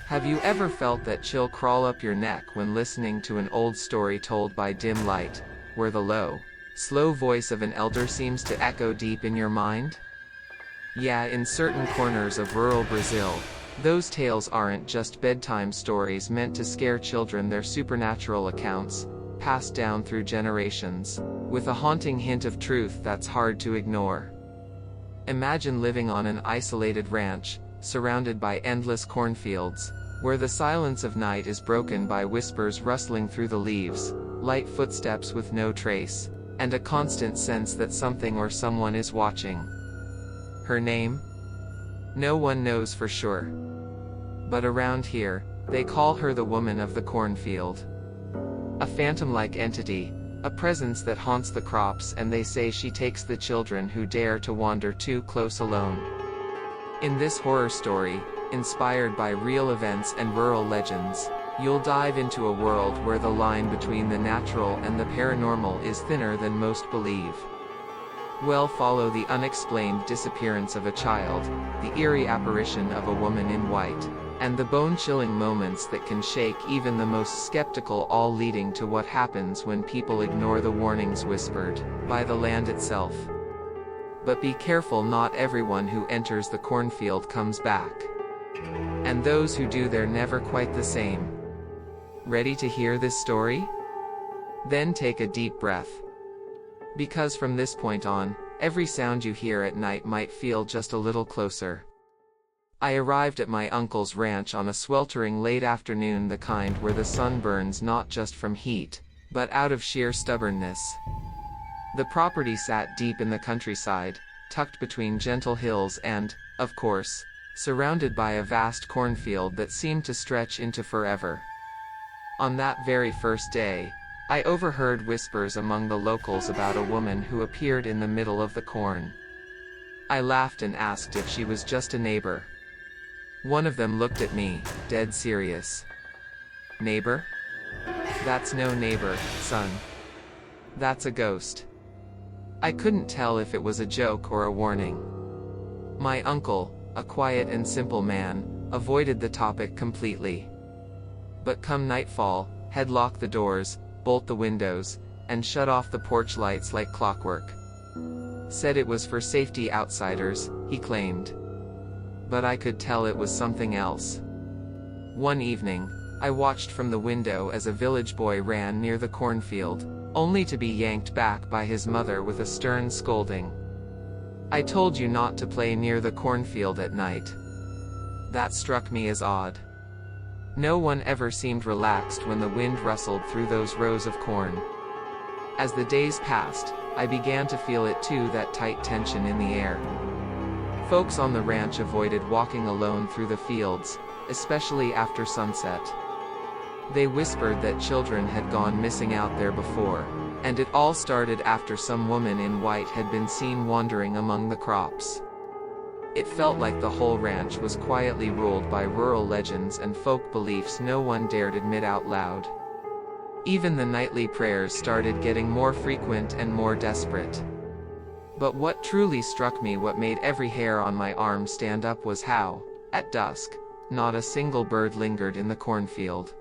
Have you ever felt that chill crawl up your neck when listening to an old story told by dim light, where the low, slow voice of an elder seems to echo deep in your mind? Yeah, in certain corners of rural Brazil, those tales aren't just bedtime stories meant to scare children, they're supernatural accounts, passed down through generations, with a haunting hint of truth that's hard to ignore. Imagine living on an isolated ranch, surrounded by endless cornfields, where the silence of night is broken by whispers rustling through the leaves, light footsteps with no trace, and a constant sense that something or someone is watching. Her name? No one knows for sure. But around here, they call her the woman of the cornfield. A phantom-like entity, a presence that haunts the crops, and they say she takes the children who dare to wander too close alone. In this horror story, inspired by real events and rural legends, you'll dive into a world where the line between the natural and the paranormal is thinner than most believe. We'll follow the unexplained disappearance of a child, the eerie apparition of a woman in white, and the bone-chilling moments that can shake even the most skeptical, all leading to what happens when people ignore the warnings whispered by the land itself. But be careful, not everyone who enters the cornfield comes back. And those who do, they're never quite the same. Ready to hear this story? Then take a deep breath. Because from this point on, every sound you hear at night might feel just a little closer. I arrived at my uncle's ranch on a sweltering late afternoon, the kind where the sun burns not just from heat, but out of sheer stubbornness. The property sat deep in the countryside, tucked between gentle hills and, of course, surrounded by a vast cornfield that seemed to stretch into forever. On that very first day, I overheard whispers among the locals about a woman who appeared in the middle of the corn. I laughed and asked if she was just a neighbor. One of them looked at me, dead serious. Neighbor? That's no neighbor, son. That's a ghost. I couldn't tell if it was a joke or a warning. My uncle, a quiet and simple man, avoided the topic completely. But come nightfall, he'd lock the doors, bolt the windows, and shut off the porch lights like clockwork. Said it was for safety, outsiders, he claimed. But I could tell it was something else. One evening, I watched from the window as a village boy ran near the cornfield, only to be yanked back by his mother with a stern scolding. I told you not to play near the cornfield at night. That struck me as odd. No one ever seemed relaxed when the wind rustled through those rows of corn. As the days passed, I began to feel it too, that tight tension in the air. Folks on the ranch avoided walking alone through the fields, especially after sunset. They whispered that children had gone missing out there before, and it all started after some woman in white had been seen wandering among the crops. It felt like the whole ranch was quietly ruled by rural legends and folk beliefs no one dared admit out loud. Even the nightly prayers started getting more frequent and more desperate. But what truly struck me, what made every hair on my arm stand up, was how, at dusk, not a single bird lingered in the cornfield.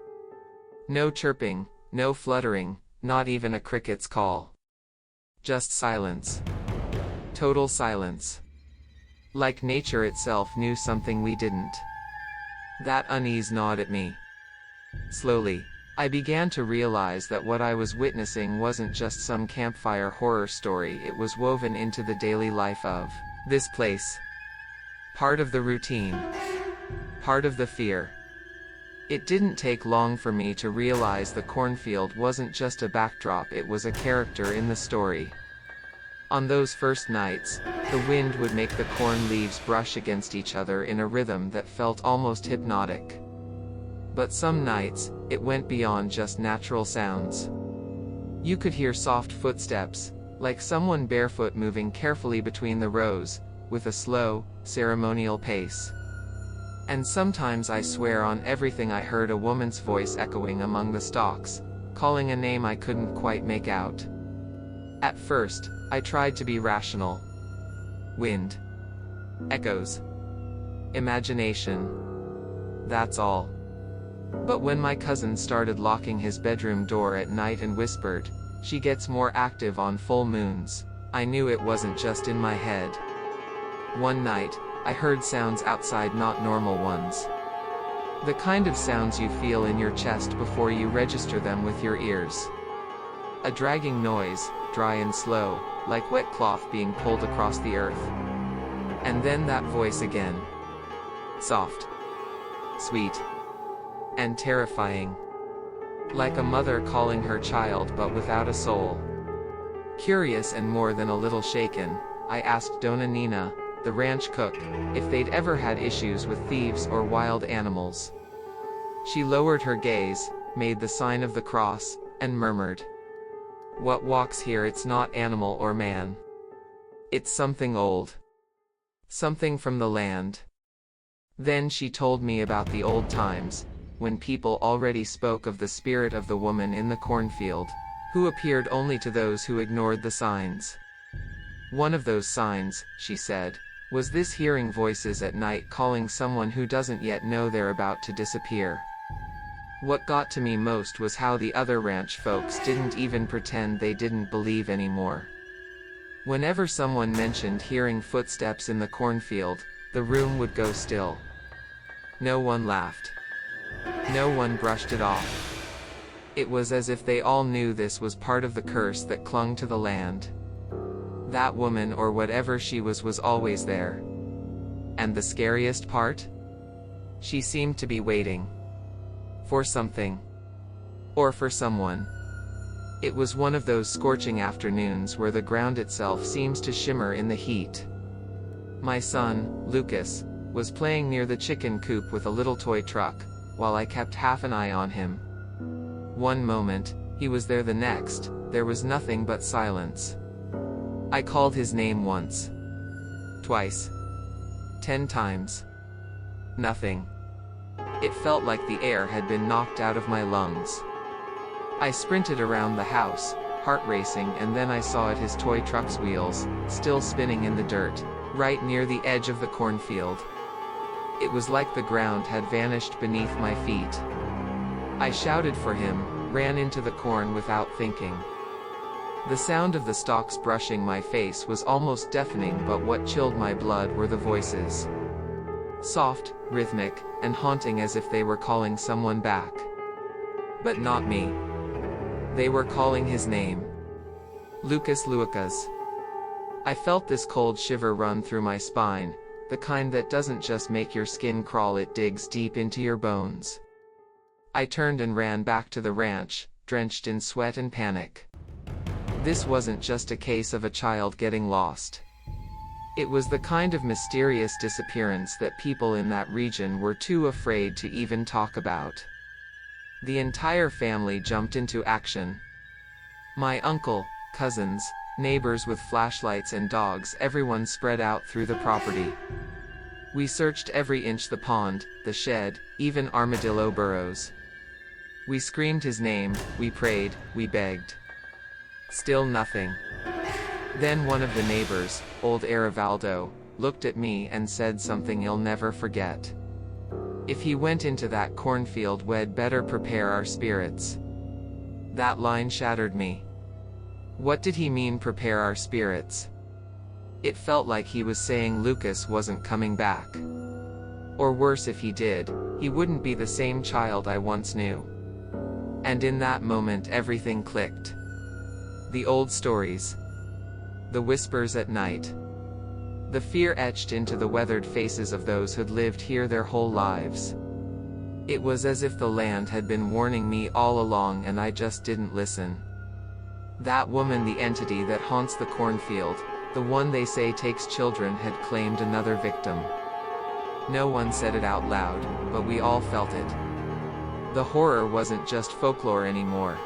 No chirping, no fluttering, not even a cricket's call. Just silence. Total silence. Like nature itself knew something we didn't. That unease gnawed at me. Slowly, I began to realize that what I was witnessing wasn't just some campfire horror story, it was woven into the daily life of this place. Part of the routine. Part of the fear. It didn't take long for me to realize the cornfield wasn't just a backdrop, it was a character in the story. On those first nights, the wind would make the corn leaves brush against each other in a rhythm that felt almost hypnotic. But some nights, it went beyond just natural sounds. You could hear soft footsteps, like someone barefoot moving carefully between the rows, with a slow, ceremonial pace. And sometimes, I swear on everything, I heard a woman's voice echoing among the stalks, calling a name I couldn't quite make out. At first, I tried to be rational. Wind. Echoes. Imagination. That's all. But when my cousin started locking his bedroom door at night and whispered, "She gets more active on full moons," I knew it wasn't just in my head. One night, I heard sounds outside, not normal ones. The kind of sounds you feel in your chest before you register them with your ears. A dragging noise, dry and slow, like wet cloth being pulled across the earth. And then that voice again. Soft, sweet, and terrifying. Like a mother calling her child but without a soul. Curious and more than a little shaken, I asked Dona Nina, the ranch cook, if they'd ever had issues with thieves or wild animals. She lowered her gaze, made the sign of the cross, and murmured, "What walks here, it's not animal or man. It's something old. Something from the land." Then she told me about the old times, when people already spoke of the spirit of the woman in the cornfield, who appeared only to those who ignored the signs. One of those signs, she said, was this: hearing voices at night calling someone who doesn't yet know they're about to disappear. What got to me most was how the other ranch folks didn't even pretend they didn't believe anymore. Whenever someone mentioned hearing footsteps in the cornfield, the room would go still. No one laughed. No one brushed it off. It was as if they all knew this was part of the curse that clung to the land. That woman, or whatever she was always there. And the scariest part? She seemed to be waiting. For something. Or for someone. It was one of those scorching afternoons where the ground itself seems to shimmer in the heat. My son, Lucas, was playing near the chicken coop with a little toy truck, while I kept half an eye on him. One moment, he was there, the next, there was nothing but silence. I called his name once. Twice. 10 times. Nothing. It felt like the air had been knocked out of my lungs. I sprinted around the house, heart racing, and then I saw at his toy truck's wheels, still spinning in the dirt, right near the edge of the cornfield. It was like the ground had vanished beneath my feet. I shouted for him, ran into the corn without thinking. The sound of the stalks brushing my face was almost deafening, but what chilled my blood were the voices. Soft, rhythmic, and haunting, as if they were calling someone back. But not me. They were calling his name. Lucas. I felt this cold shiver run through my spine, the kind that doesn't just make your skin crawl, it digs deep into your bones. I turned and ran back to the ranch, drenched in sweat and panic. This wasn't just a case of a child getting lost. It was the kind of mysterious disappearance that people in that region were too afraid to even talk about. The entire family jumped into action. My uncle, cousins, neighbors with flashlights and dogs, everyone spread out through the property. We searched every inch: the pond, the shed, even armadillo burrows. We screamed his name, we prayed, we begged. Still nothing. Then one of the neighbors, old Arivaldo, looked at me and said something he'll never forget. "If he went into that cornfield, we'd better prepare our spirits." That line shattered me. What did he mean, prepare our spirits? It felt like he was saying Lucas wasn't coming back. Or worse, if he did, he wouldn't be the same child I once knew. And in that moment everything clicked. The old stories. The whispers at night. The fear etched into the weathered faces of those who'd lived here their whole lives. It was as if the land had been warning me all along and I just didn't listen. That woman, the entity that haunts the cornfield, the one they say takes children, had claimed another victim. No one said it out loud, but we all felt it. The horror wasn't just folklore anymore.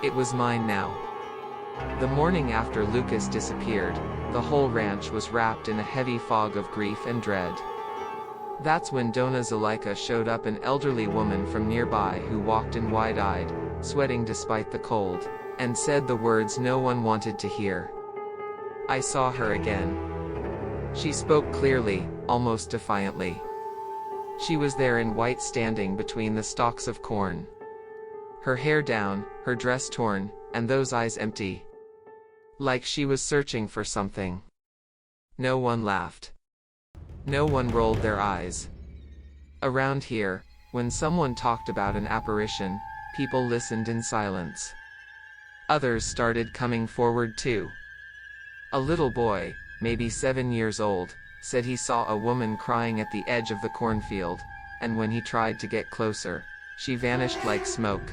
It was mine now. The morning after Lucas disappeared, the whole ranch was wrapped in a heavy fog of grief and dread. That's when Dona Zuleika showed up, an elderly woman from nearby who walked in wide-eyed, sweating despite the cold, and said the words no one wanted to hear. I saw her again. She spoke clearly, almost defiantly. She was there in white, standing between the stalks of corn. Her hair down, her dress torn, and those eyes empty. Like she was searching for something. No one laughed. No one rolled their eyes. Around here, when someone talked about an apparition, people listened in silence. Others started coming forward too. A little boy, maybe 7 years old, said he saw a woman crying at the edge of the cornfield, and when he tried to get closer, she vanished like smoke.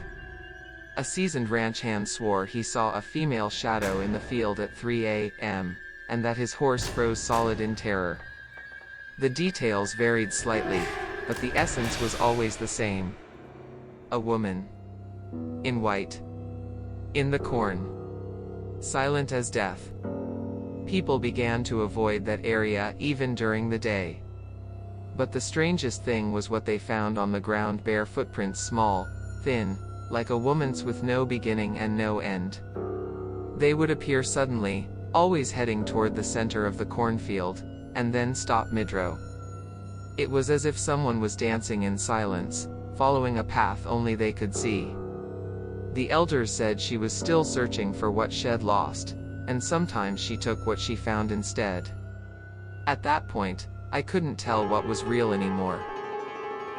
A seasoned ranch hand swore he saw a female shadow in the field at 3 a.m., and that his horse froze solid in terror. The details varied slightly, but the essence was always the same. A woman. In white. In the corn. Silent as death. People began to avoid that area even during the day. But the strangest thing was what they found on the ground: bare footprints, small, thin, like a woman's, with no beginning and no end. They would appear suddenly, always heading toward the center of the cornfield, and then stop mid-row. It was as if someone was dancing in silence, following a path only they could see. The elders said she was still searching for what she'd lost, and sometimes she took what she found instead. At that point, I couldn't tell what was real anymore.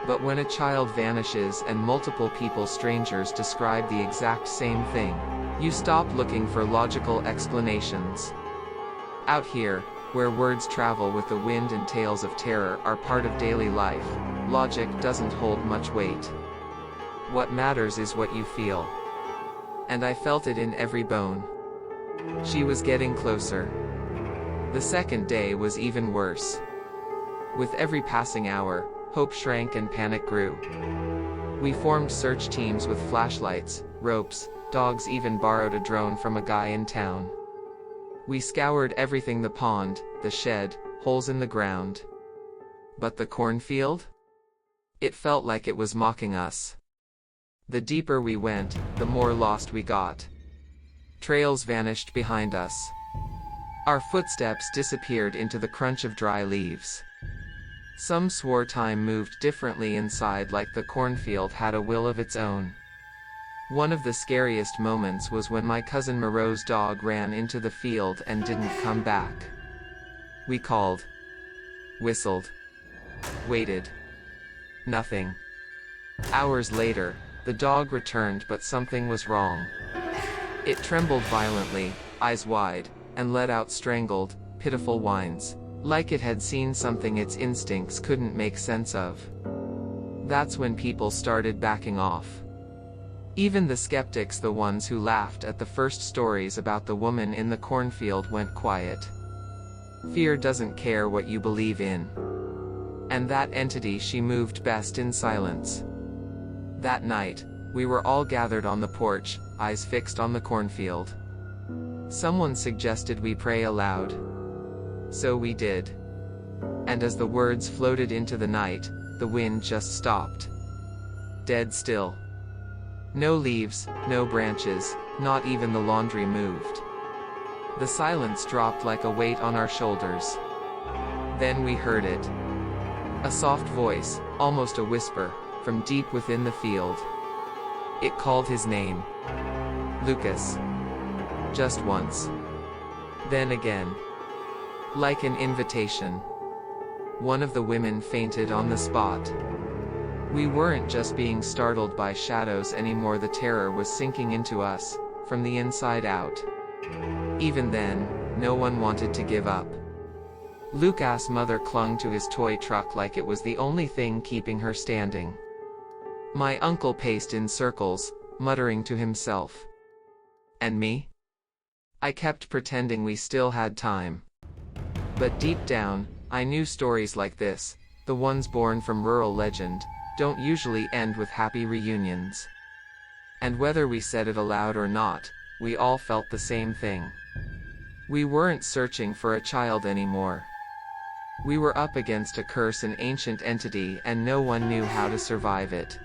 But when a child vanishes and multiple people, strangers, describe the exact same thing, you stop looking for logical explanations. Out here, where words travel with the wind and tales of terror are part of daily life, logic doesn't hold much weight. What matters is what you feel. And I felt it in every bone. She was getting closer. The second day was even worse. With every passing hour, hope shrank and panic grew. We formed search teams with flashlights, ropes, dogs, even borrowed a drone from a guy in town. We scoured everything: the pond, the shed, holes in the ground. But the cornfield? It felt like it was mocking us. The deeper we went, the more lost we got. Trails vanished behind us. Our footsteps disappeared into the crunch of dry leaves. Some swore time moved differently inside, like the cornfield had a will of its own. One of the scariest moments was when my cousin Moreau's dog ran into the field and didn't come back. We called. Whistled. Waited. Nothing. Hours later, the dog returned, but something was wrong. It trembled violently, eyes wide, and let out strangled, pitiful whines, like it had seen something its instincts couldn't make sense of. That's when people started backing off. Even the skeptics, the ones who laughed at the first stories about the woman in the cornfield, went quiet. Fear doesn't care what you believe in. And that entity, she moved best in silence. That night, we were all gathered on the porch, eyes fixed on the cornfield. Someone suggested we pray aloud. So we did. And as the words floated into the night, the wind just stopped. Dead still. No leaves, no branches, not even the laundry moved. The silence dropped like a weight on our shoulders. Then we heard it. A soft voice, almost a whisper, from deep within the field. It called his name. Lucas. Just once. Then again. Like an invitation. One of the women fainted on the spot. We weren't just being startled by shadows anymore, the terror was sinking into us, from the inside out. Even then, no one wanted to give up. Lucas' mother clung to his toy truck like it was the only thing keeping her standing. My uncle paced in circles, muttering to himself. And me? I kept pretending we still had time. But deep down, I knew stories like this, the ones born from rural legend, don't usually end with happy reunions. And whether we said it aloud or not, we all felt the same thing. We weren't searching for a child anymore. We were up against a curse, an ancient entity, and no one knew how to survive it.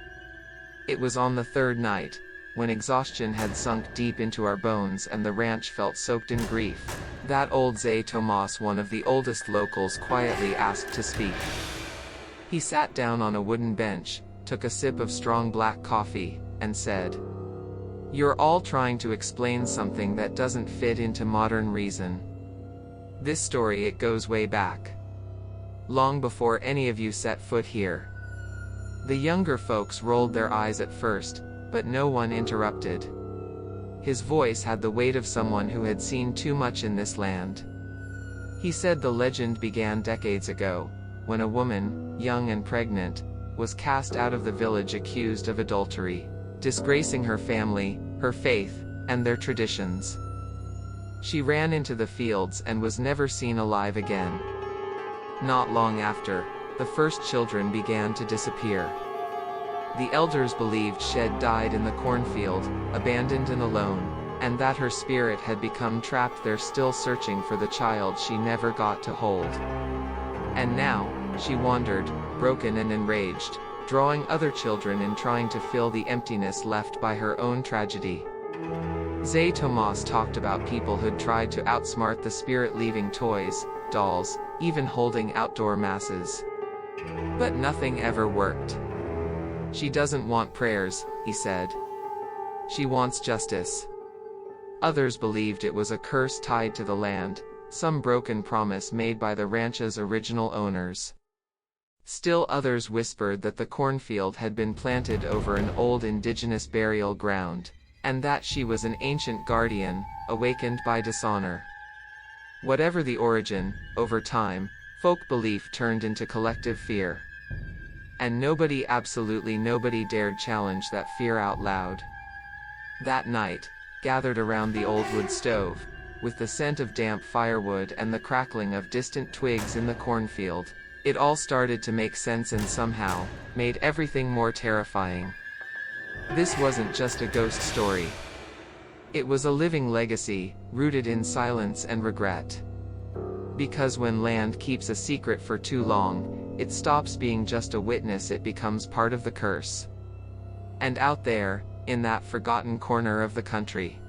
It was on the third night, when exhaustion had sunk deep into our bones and the ranch felt soaked in grief, that old Zé Tomás, one of the oldest locals, quietly asked to speak. He sat down on a wooden bench, took a sip of strong black coffee, and said, "You're all trying to explain something that doesn't fit into modern reason. This story, it goes way back. Long before any of you set foot here." The younger folks rolled their eyes at first, but no one interrupted. His voice had the weight of someone who had seen too much in this land. He said the legend began decades ago, when a woman, young and pregnant, was cast out of the village accused of adultery, disgracing her family, her faith, and their traditions. She ran into the fields and was never seen alive again. Not long after, the first children began to disappear. The elders believed she had died in the cornfield, abandoned and alone, and that her spirit had become trapped there, still searching for the child she never got to hold. And now, she wandered, broken and enraged, drawing other children in, trying to fill the emptiness left by her own tragedy. Zay Tomas talked about people who'd tried to outsmart the spirit, leaving toys, dolls, even holding outdoor masses. But nothing ever worked. "She doesn't want prayers," he said. "She wants justice." Others believed it was a curse tied to the land, some broken promise made by the ranch's original owners. Still others whispered that the cornfield had been planted over an old indigenous burial ground, and that she was an ancient guardian, awakened by dishonor. Whatever the origin, over time, folk belief turned into collective fear. And nobody, absolutely nobody, dared challenge that fear out loud. That night, gathered around the old wood stove, with the scent of damp firewood and the crackling of distant twigs in the cornfield, it all started to make sense and somehow made everything more terrifying. This wasn't just a ghost story. It was a living legacy, rooted in silence and regret. Because when land keeps a secret for too long, it stops being just a witness, it becomes part of the curse. And out there, in that forgotten corner of the country,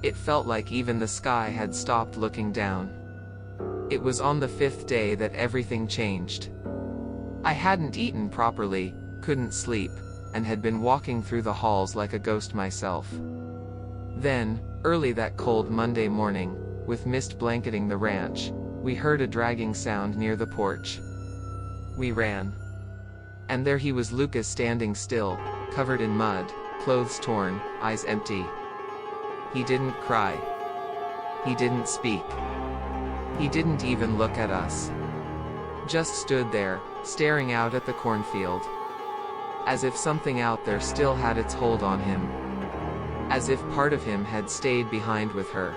it felt like even the sky had stopped looking down. It was on the 5th day that everything changed. I hadn't eaten properly, couldn't sleep, and had been walking through the halls like a ghost myself. Then, early that cold Monday morning, with mist blanketing the ranch, we heard a dragging sound near the porch. We ran. And there he was, Lucas, standing still, covered in mud, clothes torn, eyes empty. He didn't cry. He didn't speak. He didn't even look at us. Just stood there, staring out at the cornfield. As if something out there still had its hold on him. As if part of him had stayed behind with her.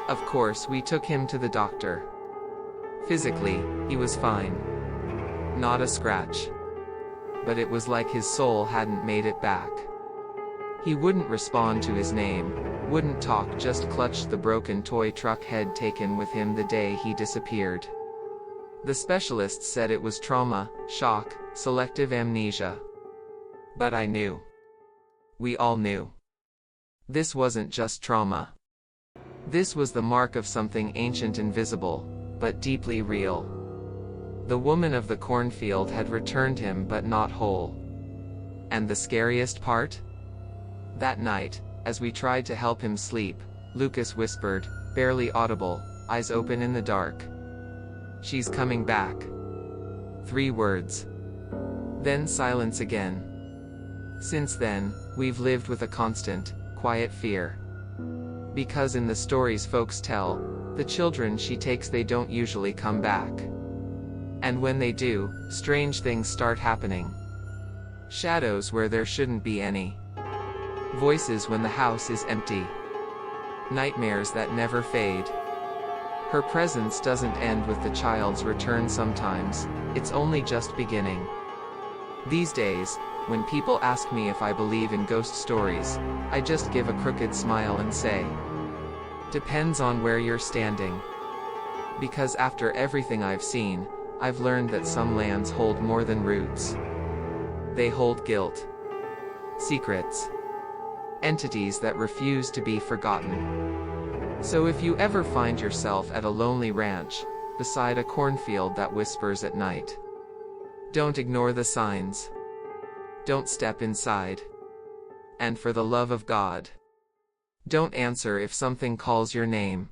Of course, we took him to the doctor. Physically, he was fine. Not a scratch. But it was like his soul hadn't made it back. He wouldn't respond to his name, wouldn't talk, just clutched the broken toy truck head taken with him the day he disappeared. The specialists said it was trauma, shock, selective amnesia. But I knew. We all knew. This wasn't just trauma. This was the mark of something ancient, invisible, but deeply real. The woman of the cornfield had returned him, but not whole. And the scariest part? That night, as we tried to help him sleep, Lucas whispered, barely audible, eyes open in the dark. "She's coming back." 3 words. Then silence again. Since then, we've lived with a constant, quiet fear. Because in the stories folks tell, the children she takes, they don't usually come back. And when they do, strange things start happening. Shadows where there shouldn't be any. Voices when the house is empty. Nightmares that never fade. Her presence doesn't end with the child's return sometimes, it's only just beginning. These days, when people ask me if I believe in ghost stories, I just give a crooked smile and say, depends on where you're standing. Because after everything I've seen, I've learned that some lands hold more than roots. They hold guilt. Secrets. Entities that refuse to be forgotten. So if you ever find yourself at a lonely ranch, beside a cornfield that whispers at night, Don't ignore the signs. Don't step inside. And for the love of God, don't answer if something calls your name.